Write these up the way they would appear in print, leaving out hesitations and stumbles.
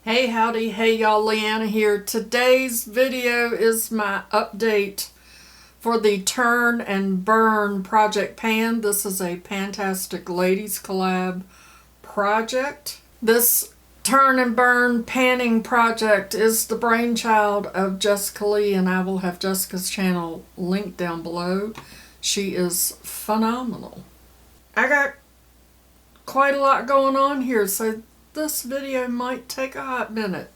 Hey howdy, hey y'all, Leanna here. Today's video is my update for the Turn and Burn Project Pan. This is a PANtastic Ladies Collab Project. This Turn and Burn panning project is the brainchild of Jessica Lee, and I will have Jessica's channel linked down below. She is phenomenal. I got quite a lot going on here, so this video might take a hot minute.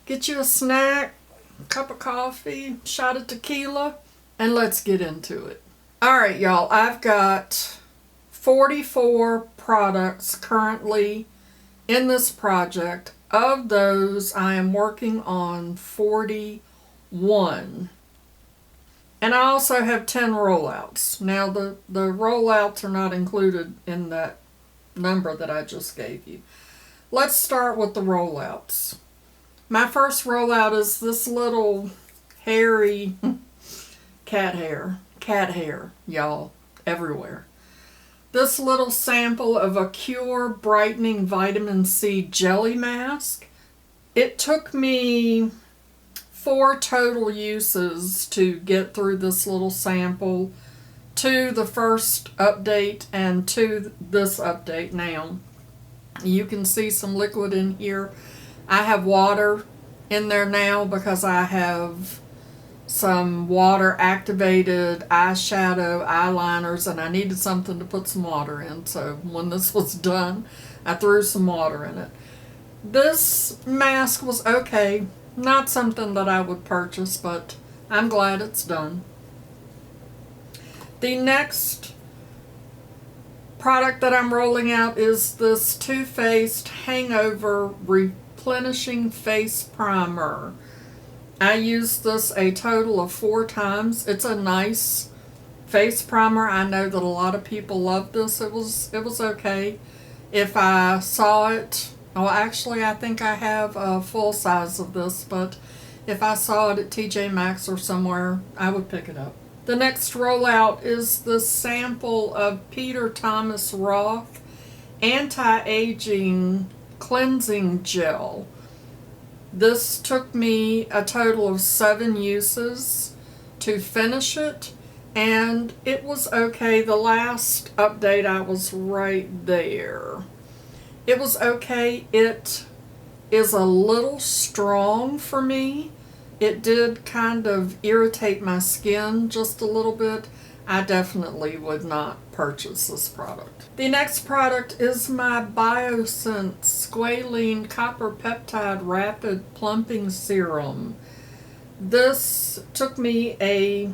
Get you a snack, a cup of coffee, shot of tequila, and let's get into it. Alright y'all, I've got 44 products currently in this project. Of those, I am working on 41. And I also have 10 rollouts. Now the rollouts are not included in that number that I just gave you. Let's start with the rollouts. My first rollout is this little hairy cat hair, y'all, everywhere. This little sample of a Cure Brightening Vitamin C Jelly Mask. It took me 4 total uses to get through this little sample, to the first update and to this update now. You can see some liquid in here. I have water in there now because I have some water activated eyeshadow, eyeliners, and I needed something to put some water in. So when this was done, I threw some water in it. This mask was okay. Not something that I would purchase, but I'm glad it's done. The next product that I'm rolling out is this Too Faced Hangover Replenishing Face Primer. I used this a total of 4 times. It's a nice face primer. I know that a lot of people love this. It was okay. If I saw it, well actually I think I have a full size of this, but if I saw it at TJ Maxx or somewhere, I would pick it up. The next rollout is the sample of Peter Thomas Roth Anti-Aging Cleansing Gel. This took me a total of 7 uses to finish it, and it was okay. The last update I was right there. It was okay. It is a little strong for me. It did kind of irritate my skin just a little bit. I definitely would not purchase this product. The next product is my Biosense Squalene Copper Peptide Rapid Plumping Serum. This took me a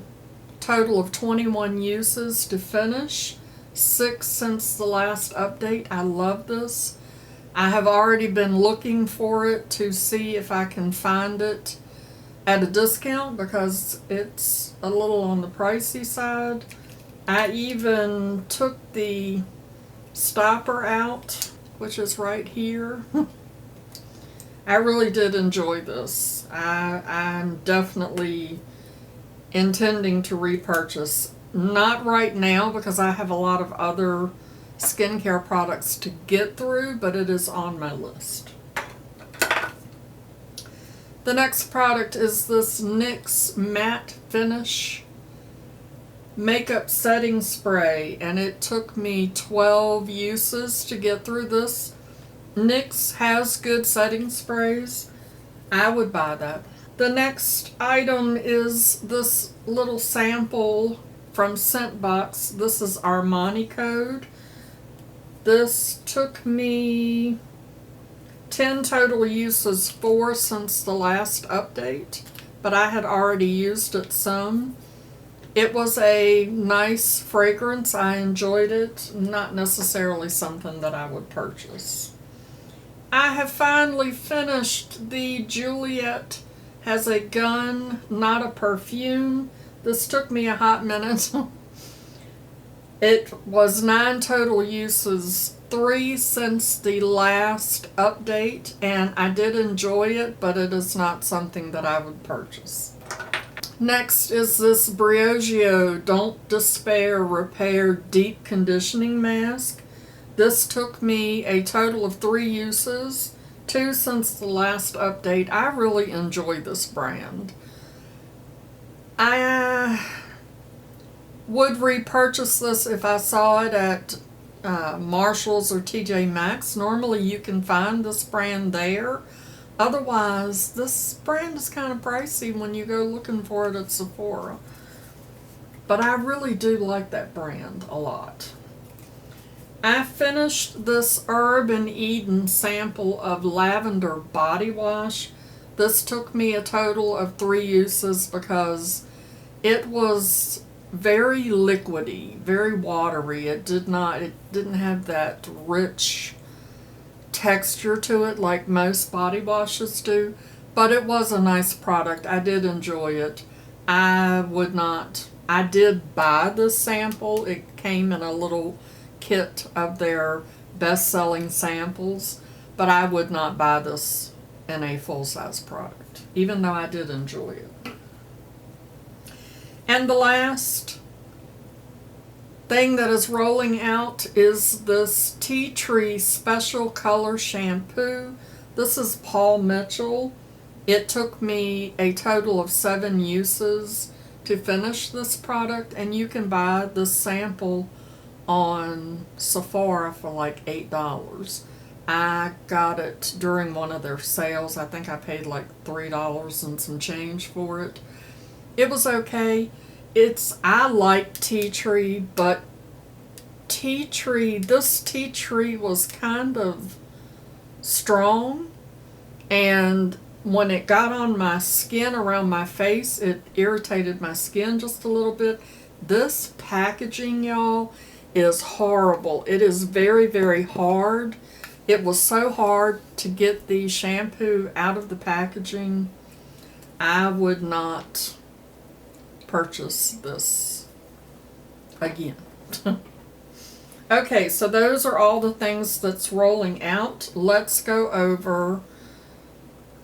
total of 21 uses to finish, 6 since the last update. I love this. I have already been looking for it to see if I can find it at a discount because it's a little on the pricey side. I even took the stopper out, which is right here. I really did enjoy this. I'm definitely intending to repurchase. Not right now because I have a lot of other skincare products to get through, but it is on my list. The next product is this NYX Matte Finish Makeup Setting Spray, and it took me 12 uses to get through this. NYX has good setting sprays. I would buy that. The next item is this little sample from Scentbox. This is Armani Code. This took me 10 total uses, 4 since the last update, but I had already used it some. It was a nice fragrance. I enjoyed it. Not necessarily something that I would purchase. I have finally finished the Juliet Has a Gun, Not a Perfume. This took me a hot minute. It was 9 total uses, 3 since the last update, and I did enjoy it, but it is not something that I would purchase. Next is this Briogeo Don't Despair Repair Deep Conditioning Mask. This took me a total of 3 uses 2 since the last update. I really enjoy this brand. I would repurchase this if I saw it at Marshall's or TJ Maxx. Normally you can find this brand there. Otherwise, this brand is kind of pricey when you go looking for it at Sephora. But I really do like that brand a lot. I finished this Herb and Eden sample of lavender body wash. This took me a total of 3 uses because it was very liquidy, very watery. It didn't have that rich texture to it like most body washes do, but it was a nice product. I did enjoy it. I did buy this sample. It came in a little kit of their best-selling samples, but I would not buy this in a full-size product, even though I did enjoy it. And the last thing that is rolling out is this Tea Tree Special Color Shampoo. This is Paul Mitchell. It took me a total of 7 uses to finish this product, and you can buy this sample on Sephora for like $8. I got it during one of their sales. I think I paid like $3 and some change for it. It was okay. I like tea tree, but this tea tree was kind of strong, and when it got on my skin around my face, it irritated my skin just a little bit. This packaging, y'all, is horrible. It is very, very hard. It was so hard to get the shampoo out of the packaging. I would not purchase this again. Okay, so those are all the things that's rolling out. Let's go over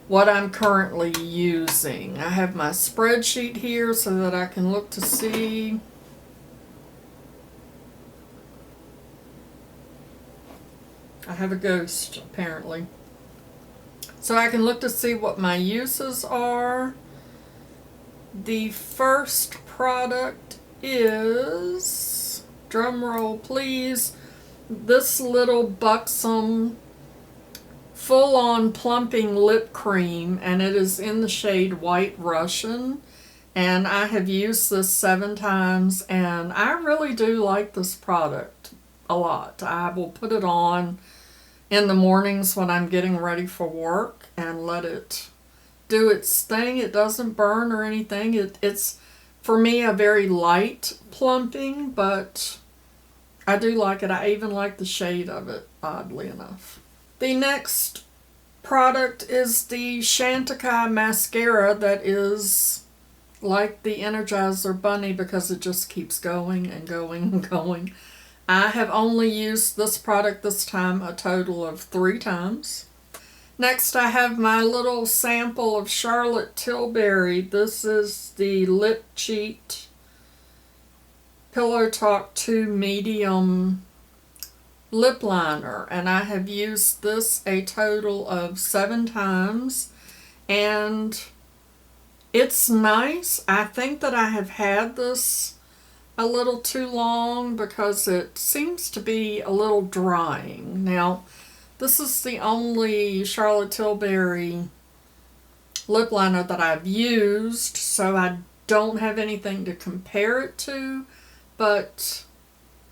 what I'm currently using. I have my spreadsheet here so that I can look to see. I have a ghost, apparently. So I can look to see what my uses are. The first product is, drum roll please, this little buxom full-on plumping lip cream, and it is in the shade White Russian, and I have used this 7 times, and I really do like this product a lot. I will put it on in the mornings when I'm getting ready for work and let it do its thing. It doesn't burn or anything. It's for me a very light plumping, but I do like it. I even like the shade of it, oddly enough. The next product is the Chantecaille mascara that is like the Energizer Bunny because it just keeps going and going and going. I have only used this product this time a total of 3 times. Next, I have my little sample of Charlotte Tilbury. This is the Lip Cheat Pillow Talk 2 Medium Lip Liner, and I have used this a total of 7 times, and it's nice. I think that I have had this a little too long because it seems to be a little drying. Now, this is the only Charlotte Tilbury lip liner that I've used, so I don't have anything to compare it to, but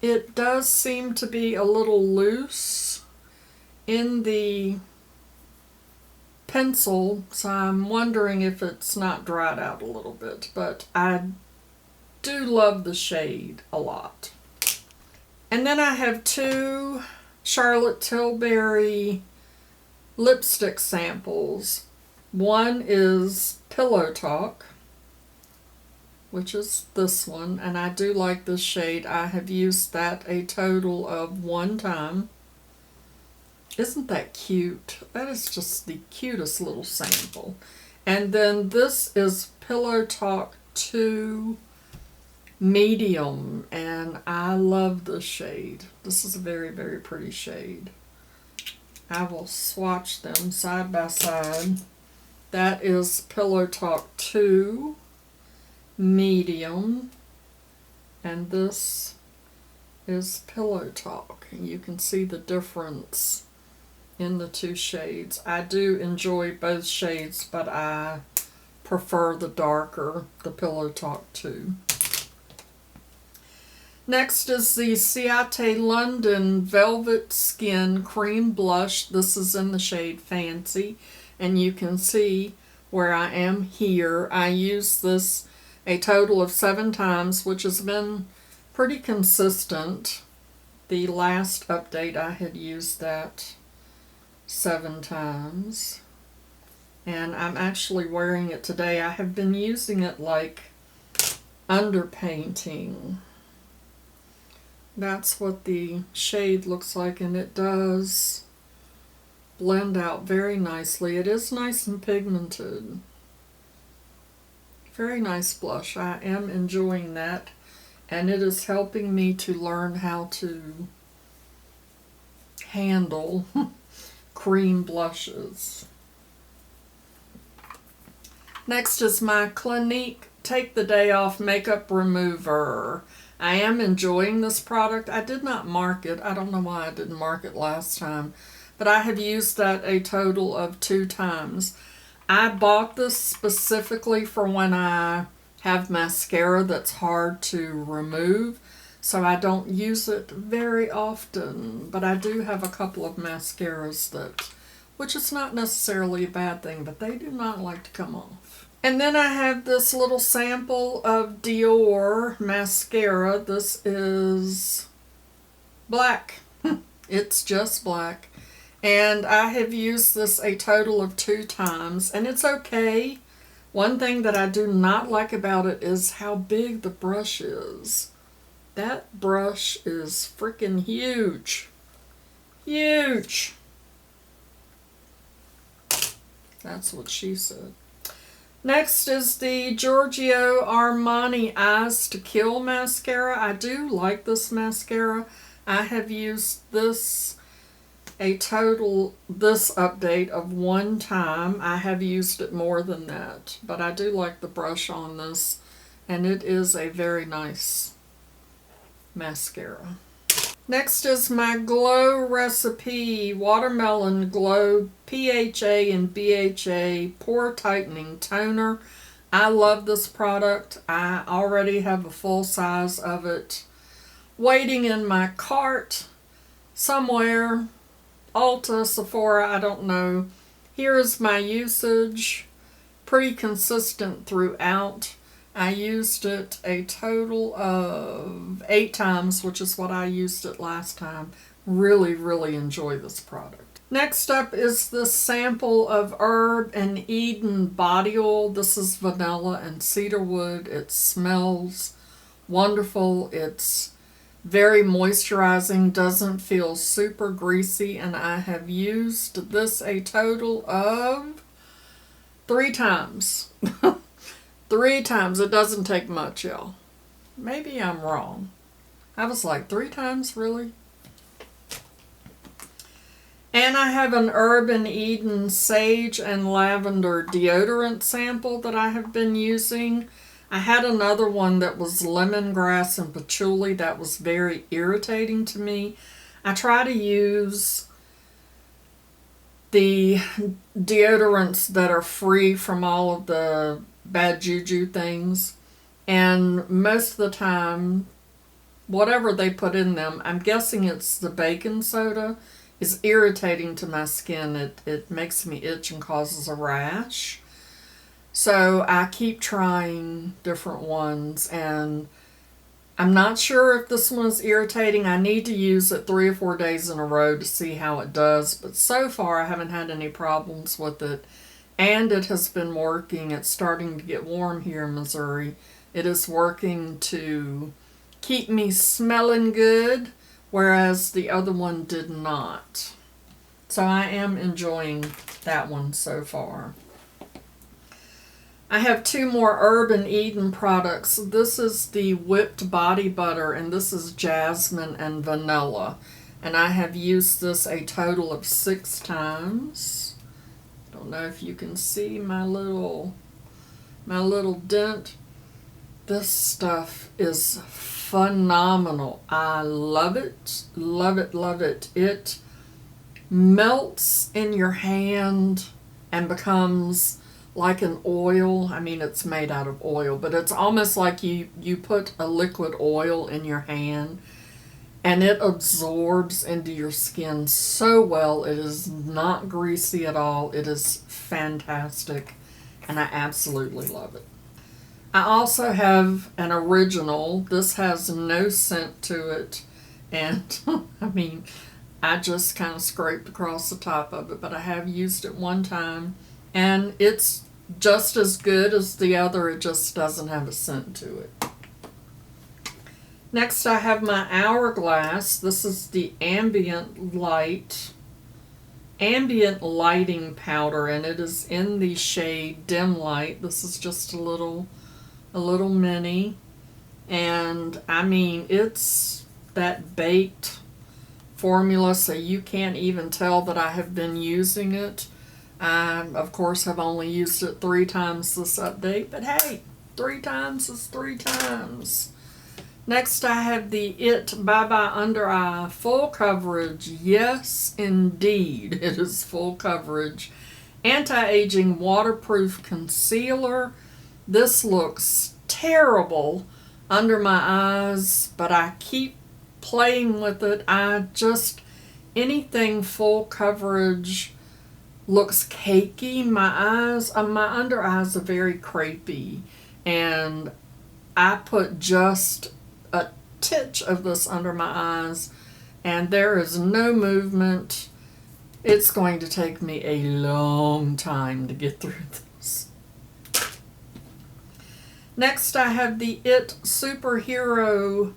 it does seem to be a little loose in the pencil, so I'm wondering if it's not dried out a little bit, but I do love the shade a lot. And then I have 2 Charlotte Tilbury lipstick samples. One is Pillow Talk, which is this one, and I do like this shade. I have used that a total of 1 time. Isn't that cute? That is just the cutest little sample. And then this is Pillow Talk 2 Medium, and I love this shade. This is a very, very pretty shade. I will swatch them side by side. That is Pillow Talk 2 medium, and this is Pillow Talk. You can see the difference in the two shades. I do enjoy both shades, but I prefer the darker, the Pillow Talk 2. Next is the Ciate London Velvet Skin Cream Blush. This is in the shade Fancy, and you can see where I am here. I used this a total of 7 times, which has been pretty consistent. The last update I had used that 7 times, and I'm actually wearing it today. I have been using it like underpainting. That's what the shade looks like, and it does blend out very nicely. It is nice and pigmented. Very nice blush. I am enjoying that, and it is helping me to learn how to handle cream blushes. Next is my Clinique Take the Day Off Makeup Remover. I am enjoying this product. I did not mark it. I don't know why I didn't mark it last time, but I have used that a total of 2 times. I bought this specifically for when I have mascara that's hard to remove, so I don't use it very often, but I do have a couple of mascaras that, which is not necessarily a bad thing, but they do not like to come off. And then I have this little sample of Dior mascara. This is black. It's just black. And I have used this a total of 2 times, and it's okay. One thing that I do not like about it is how big the brush is. That brush is freaking huge. Huge. That's what she said. Next is the Giorgio Armani Eyes to Kill mascara. I do like this mascara. I have used this a total, this update, of 1 time. I have used it more than that, but I do like the brush on this, and it is a very nice mascara. Next is my Glow Recipe Watermelon Glow PHA and BHA Pore Tightening Toner. I love this product. I already have a full size of it waiting in my cart somewhere. Ulta, Sephora, I don't know. Here is my usage. Pretty consistent throughout. I used it a total of 8 times, which is what I used it last time. Really, really enjoy this product. Next up is the sample of Herb and Eden body oil. This is vanilla and cedarwood. It smells wonderful. It's very moisturizing, doesn't feel super greasy, and I have used this a total of 3 times. 3 times. It doesn't take much, y'all. Maybe I'm wrong. I was like, 3 times? Really? And I have an Urban Eden Sage and Lavender deodorant sample that I have been using. I had another one that was lemongrass and patchouli. That was very irritating to me. I try to use the deodorants that are free from all of the bad juju things, and most of the time, whatever they put in them, I'm guessing it's the baking soda, is irritating to my skin. It makes me itch and causes a rash. So I keep trying different ones, and I'm not sure if this one is irritating. I need to use it 3 or 4 days in a row to see how it does, but so far I haven't had any problems with it, and it has been working. It's starting to get warm here in Missouri. It is working to keep me smelling good, whereas the other one did not. So I am enjoying that one so far. I have 2 more Urban Eden products. This is the Whipped Body Butter, and this is jasmine and vanilla. and I have used this a total of 6 times. Don't know if you can see my little dent. This stuff is phenomenal. I love it, love it, love it. It melts in your hand and becomes like an oil. I mean, it's made out of oil, but it's almost like you put a liquid oil in your hand and it absorbs into your skin so well. It is not greasy at all. It is fantastic, and I absolutely love it. I also have an original. This has no scent to it, and I mean, I just kind of scraped across the top of it, but I have used it one time, and it's just as good as the other. It just doesn't have a scent to it. Next, I have my Hourglass. This is the ambient lighting powder, and it is in the shade Dim Light. This is just a little mini, and I mean, it's that baked formula, so you can't even tell that I have been using it. I, of course, have only used it 3 times this update, but hey, 3 times is 3 times. Next, I have the It Bye Bye Under Eye Full Coverage. Yes, indeed, it is full coverage. Anti-aging waterproof concealer. This looks terrible under my eyes, but I keep playing with it. Anything full coverage looks cakey. My under eyes are very crepey, and I put just a titch of this under my eyes, and there is no movement. It's going to take me a long time to get through this. Next, I have the It Superhero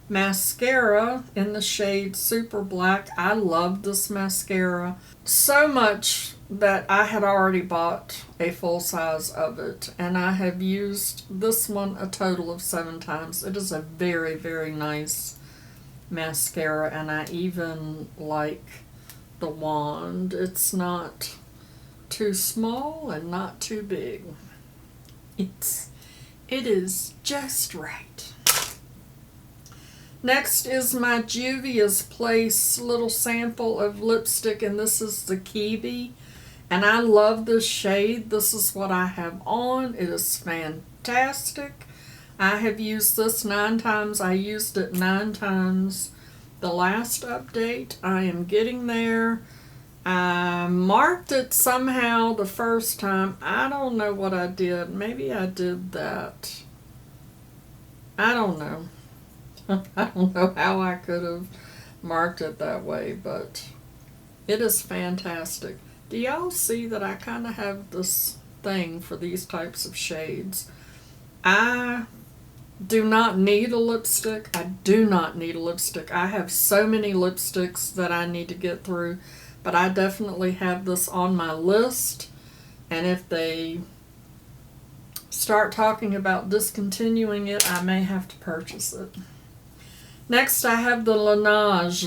Mascara in the shade Super Black. I love this mascara so much that I had already bought a full size of it, and I have used this one a total of 7 times. It is a very, very nice mascara, and I even like the wand. It's not too small and not too big. It is just right. Next is my Juvia's Place little sample of lipstick, and this is the Kiwi. And I love this shade. This is what I have on. It is fantastic. I have used this 9 times. I used it 9 times the last update. I am getting there. I marked it somehow the first time. I don't know what I did. Maybe I did that. I don't know. I don't know how I could have marked it that way, but it is fantastic. Do y'all see that I kind of have this thing for these types of shades? I do not need a lipstick. I do not need a lipstick. I have so many lipsticks that I need to get through, but I definitely have this on my list, and if they start talking about discontinuing it, I may have to purchase it. Next, I have the Laneige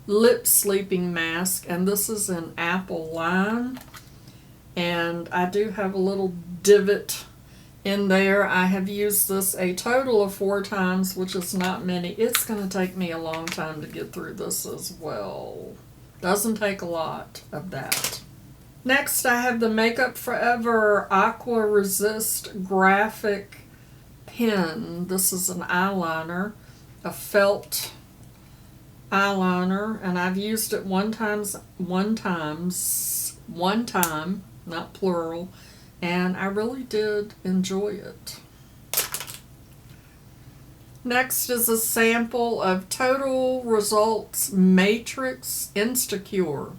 Lip Sleeping Mask, and this is in Apple Lime, and I do have a little divot in there. I have used this a total of 4 times, which is not many. It's going to take me a long time to get through this as well. Doesn't take a lot of that. Next, I have the Makeup Forever Aqua Resist Graphic Pen. This is an eyeliner, a felt eyeliner, and I've used it one time, not plural, and I really did enjoy it. Next is a sample of Total Results Matrix Instacure.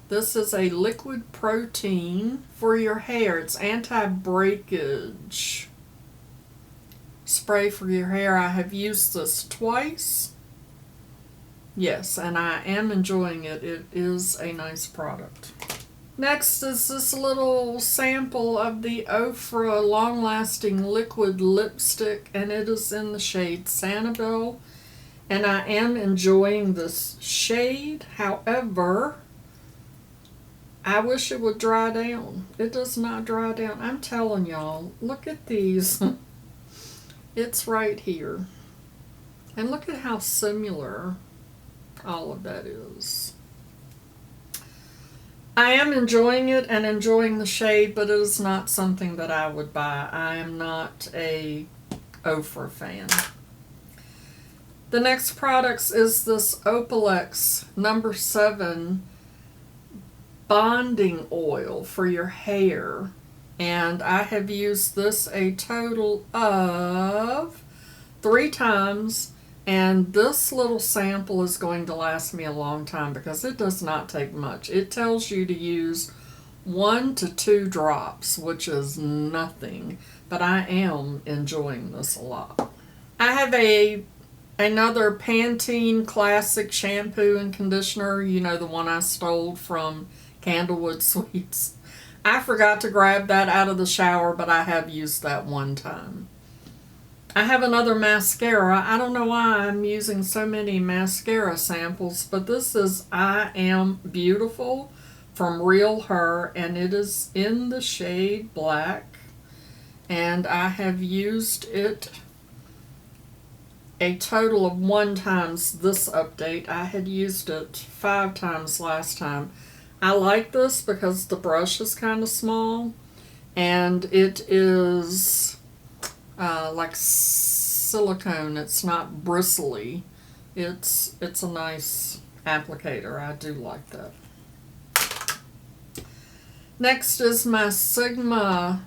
This is a liquid protein for your hair. It's anti-breakage spray for your hair. I have used this twice. Yes, and I am enjoying it. It is a nice product. Next is this little sample of the Ofra Long Lasting Liquid Lipstick, and it is in the shade Sanibel. and I am enjoying this shade. However, I wish it would dry down. It does not dry down. I'm telling y'all, look at these. It's right here. And look at how similar all of that is. I am enjoying it and enjoying the shade, but it is not something that I would buy. I am not a Ofra fan. The next products is this Opalex number 7 bonding oil for your hair. And I have used this a total of 3 times. And this little sample is going to last me a long time because it does not take much. It tells you to use 1 to 2 drops, which is nothing. But I am enjoying this a lot. I have another Pantene Classic shampoo and conditioner. You know, the one I stole from Candlewood Sweets. I forgot to grab that out of the shower, but I have used that one time. I have another mascara. I don't know why I'm using so many mascara samples, but this is I Am Beautiful from Real Her, and it is in the shade black. And I have used it a total of 1 times this update. I had used it 5 times last time. I like this because the brush is kind of small, and it is like silicone. It's not bristly. It's a nice applicator. I do like that. Next is my Sigma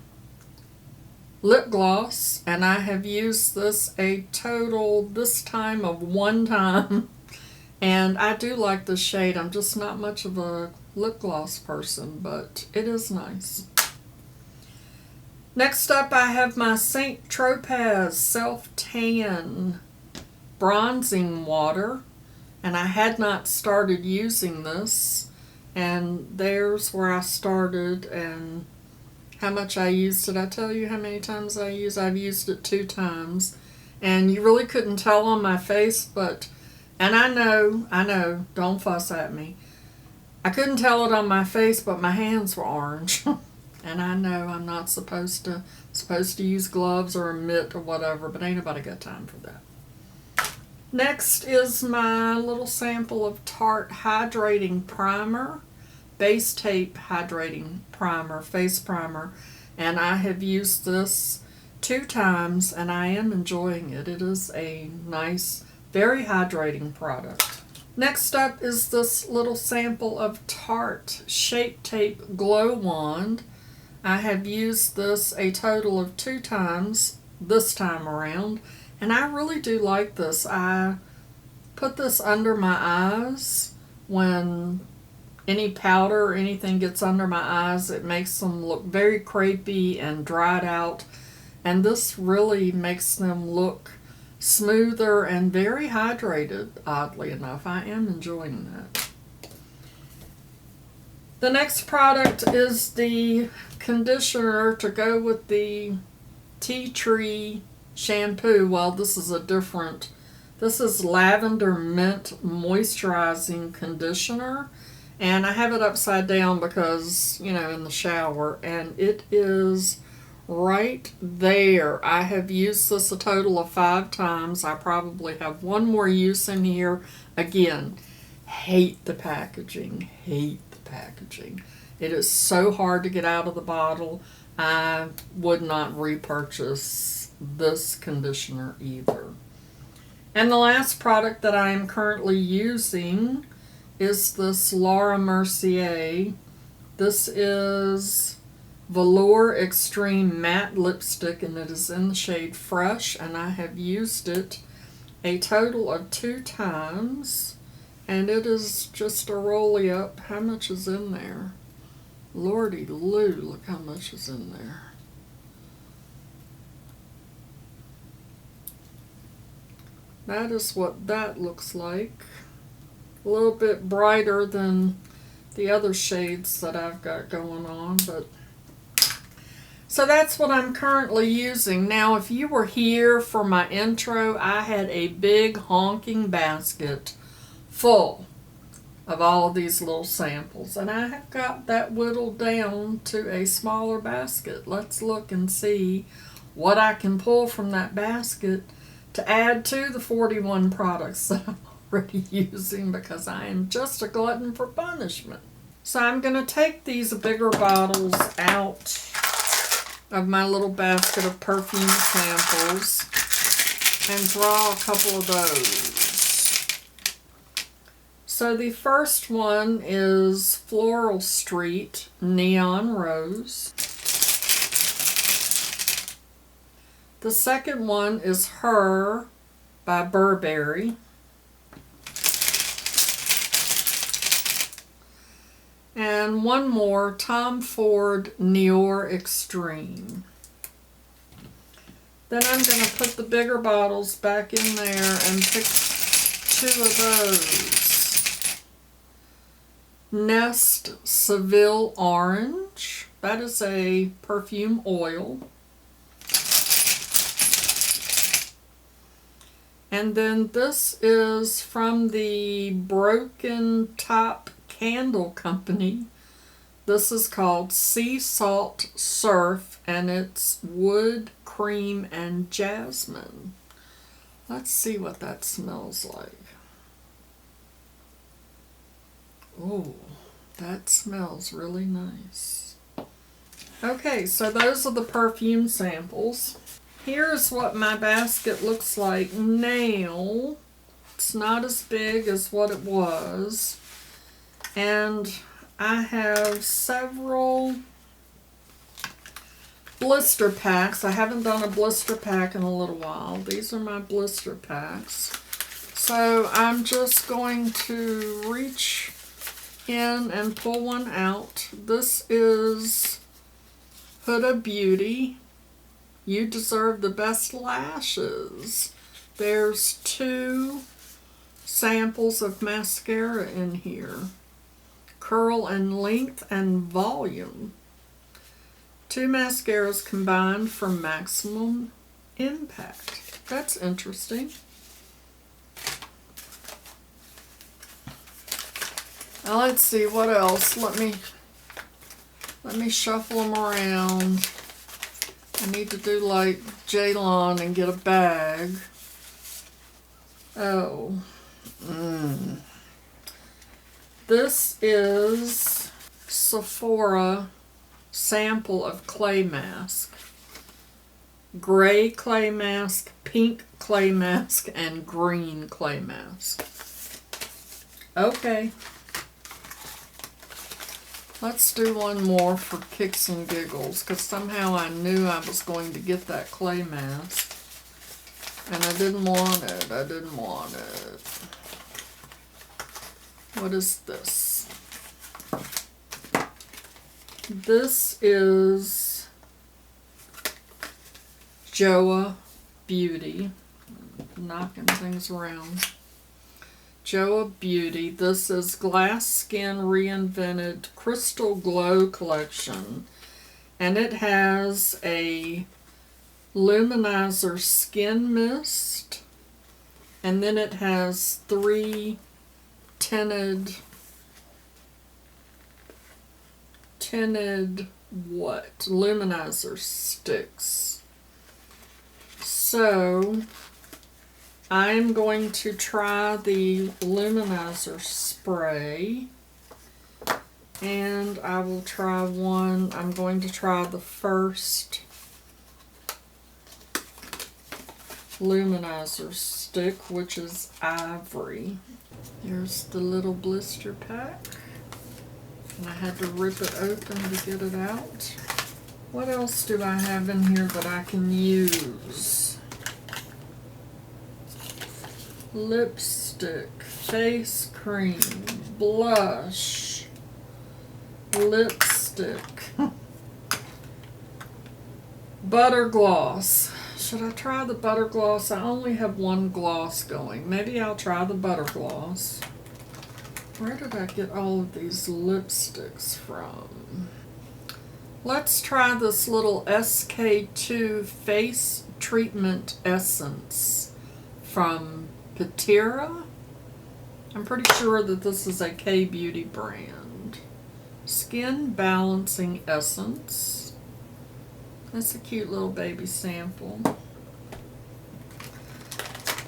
lip gloss, and I have used this a total this time of 1 time. And I do like this shade. I'm just not much of a lip gloss person, but it is nice. Next up, I have my St. Tropez Self Tan Bronzing Water, and I had not started using this, and there's where I started and how much I used. Did I tell you how many times I used? I've used it 2 times, and you really couldn't tell on my face, but, and I know, don't fuss at me. I couldn't tell it on my face, but my hands were orange. And I know I'm not supposed to use gloves or a mitt or whatever, but ain't nobody got time for that. Next is my little sample of Tarte Hydrating Primer, Base Tape Hydrating Primer, Face Primer, and I have used this 2 times, and I am enjoying it. It is a nice, very hydrating product. Next up is this little sample of Tarte Shape Tape Glow Wand. I have used this a total of 2 times this time around, and I really do like this. I put this under my eyes when any powder or anything gets under my eyes. It makes them look very crepey and dried out, and this really makes them look smoother and very hydrated, oddly enough. I am enjoying that. The next product is the conditioner to go with the tea tree shampoo. Well, this is this is Lavender Mint Moisturizing Conditioner, and I have it upside down because, you know, in the shower, and it is right there. I have used this a total of 5 times. I probably have 1 more use in here. Again, hate the packaging, packaging. It is so hard to get out of the bottle. I would not repurchase this conditioner either. And the last product that I am currently using is this Laura Mercier. This is Velour Extreme Matte Lipstick, and it is in the shade Fresh, and I have used it a total of 2 times. And it is just a rolly up. How much is in there? Lordy Lou, look how much is in there. That is what that looks like. A little bit brighter than the other shades that I've got going on, but So that's what I'm currently using. Now, if you were here for my intro, I had a big honking basket full of all these little samples. And I have got that whittled down to a smaller basket. Let's look and see what I can pull from that basket to add to the 41 products that I'm already using, because I am just a glutton for punishment. So I'm going to take these bigger bottles out of my little basket of perfume samples and draw a couple of those. So the first one is Floral Street Neon Rose. The second one is Her by Burberry. And one more, Tom Ford Nior Extreme. Then I'm going to put the bigger bottles back in there and pick two of those. Nest Seville Orange. That is a perfume oil. And then this is from the Broken Top Candle Company. This is called Sea Salt Surf, and it's wood, cream, and jasmine. Let's see what that smells like. Oh, that smells really nice. Okay, so those are the perfume samples. Here's what my basket looks like now. It's not as big as what it was. And I have several blister packs. I haven't done a blister pack in a little while. These are my blister packs. So I'm just going to reach in and pull one out. This is Huda Beauty. You Deserve the Best Lashes. There's 2 samples of mascara in here. Curl and Length and Volume. 2 mascaras combined for maximum impact. That's interesting. Now let's see what else. Let me shuffle them around. I need to do like J-Lon and get a bag. Oh. This is Sephora sample of clay mask. Gray clay mask, pink clay mask, and green clay mask. Okay. Let's do one more for kicks and giggles, because somehow I knew I was going to get that clay mask. And I didn't want it. I didn't want it. What is this? This is Joa Beauty. Knocking things around. Joa Beauty. This is Glass Skin Reinvented Crystal Glow Collection. And it has a luminizer skin mist. And then it has 3 tinted luminizer sticks. So I'm going to try the luminizer spray, and I will try one. I'm going to try the first luminizer stick, which is Ivory. Here's the little blister pack, and I had to rip it open to get it out. What else do I have in here that I can use? Lipstick, face cream, blush, lipstick, butter gloss. Should I try the butter gloss? I only have one gloss going. Maybe I'll try the butter gloss. Where did I get all of these lipsticks from? Let's try this little SK2 Face Treatment Essence from Patera. I'm pretty sure that this is a K-Beauty brand. Skin Balancing Essence. That's a cute little baby sample.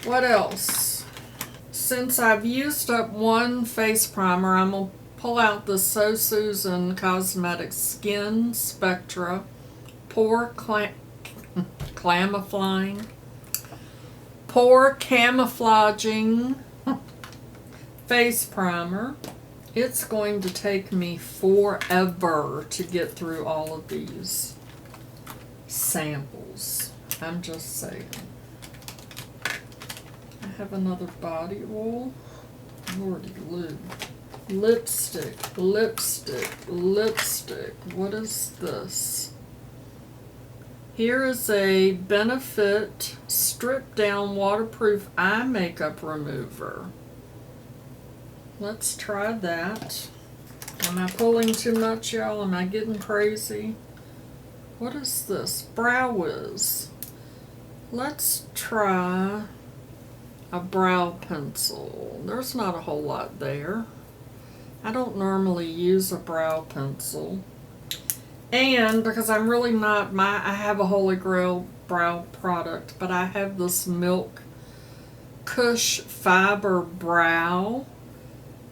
What else? Since I've used up one face primer, I'm going to pull out the So Susan Cosmetics Skin Spectra Pore Camouflaging Face Primer. It's going to take me forever to get through all of these samples. I'm just saying. I have another body oil. Lordy Lou. Lipstick. What is this? Here is a Benefit Strip Down Waterproof Eye Makeup Remover. Let's try that. Am I pulling too much, y'all? Am I getting crazy? What is this? Brow Wiz. Let's try a brow pencil. There's not a whole lot there. I don't normally use a brow pencil. And because I'm really not, I have a Holy Grail brow product, but I have this Milk Kush Fiber Brow,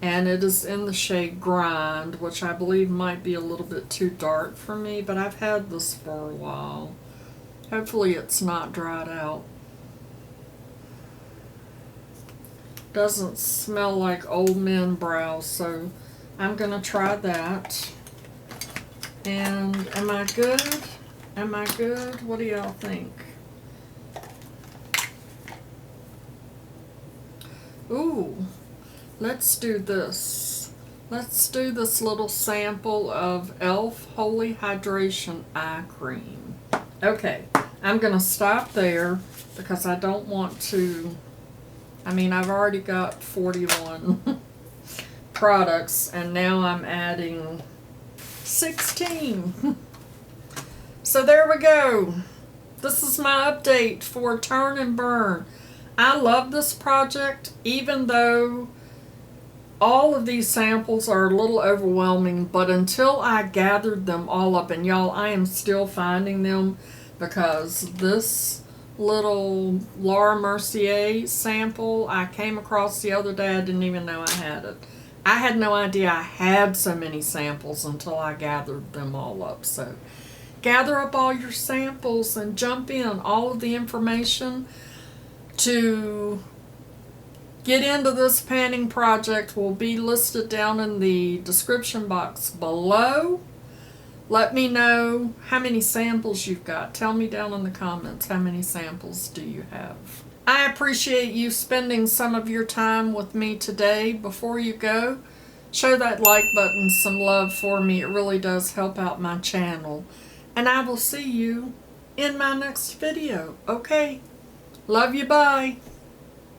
and it is in the shade Grind, which I believe might be a little bit too dark for me, but I've had this for a while. Hopefully it's not dried out. Doesn't smell like old men brows, so I'm gonna try that. And am I good? Am I good? What do y'all think? Ooh, let's do this. Let's do this little sample of e.l.f. Holy Hydration Eye Cream. Okay, I'm gonna stop there because I don't want to, I've already got 41 products and now I'm adding 16. So there we go. This is my update for Turn and Burn. I love this project, even though all of these samples are a little overwhelming, but until I gathered them all up, and y'all, I am still finding them because this little Laura Mercier sample I came across the other day, I didn't even know I had it. I had no idea I had so many samples until I gathered them all up. So gather up all your samples and jump in. All of the information to get into this panning project will be listed down in the description box below. Let me know how many samples you've got. Tell me down in the comments how many samples do you have. I appreciate you spending some of your time with me today. Before you go, show that like button some love for me. It really does help out my channel. And I will see you in my next video. Okay? Love you. Bye.